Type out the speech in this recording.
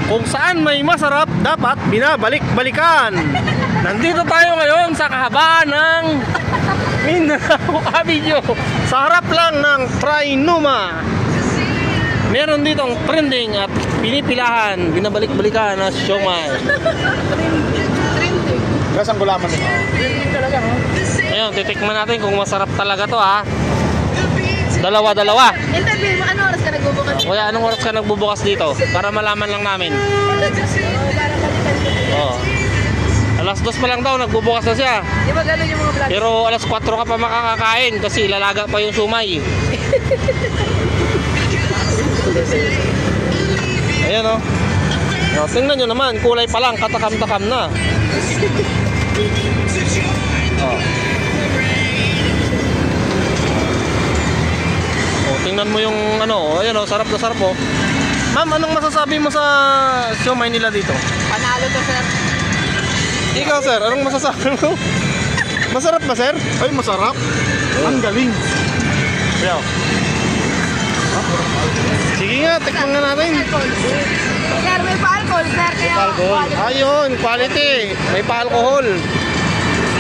Kung saan may masarap, dapat binabalik-balikan. Nandito tayo ngayon sa kahabaan ng Mindanao Avenue, sa harap lang ng Trinuma. Meron ditong trending at pinipilahan, binabalik-balikan na siomai. Gas ang gulaman nito. Ayun, titikman natin kung masarap talaga to, ha. Dalawa-dalawa. Interview mo, ano oras ka nagbubukas? Kuya, anong oras ka nagbubukas dito? Para malaman lang namin. Oo. Alas 2 pa lang daw, nagbubukas na siya. Di ba gano'n yung mga vlog? Pero alas 4 ka pa makakakain kasi ilalaga pa yung sumay. Ayan, oh. No, tingnan nyo naman, kulay pa lang, katakam-takam na. Oh. Oh, tingnan mo yung ano, ayan, oh, sarap na sarap, oh. Ma'am, anong masasabi mo sa siomai nila dito? Panalo to, sir. Ikaw, sir, anong masasabi mo? Masarap ba, sir? Ay, masarap. Ang galing. Yo. Sige nga, tikman nga natin. Sir, may pa-alcohol, sir. Kaya Ayun, quality. May pa-alcohol.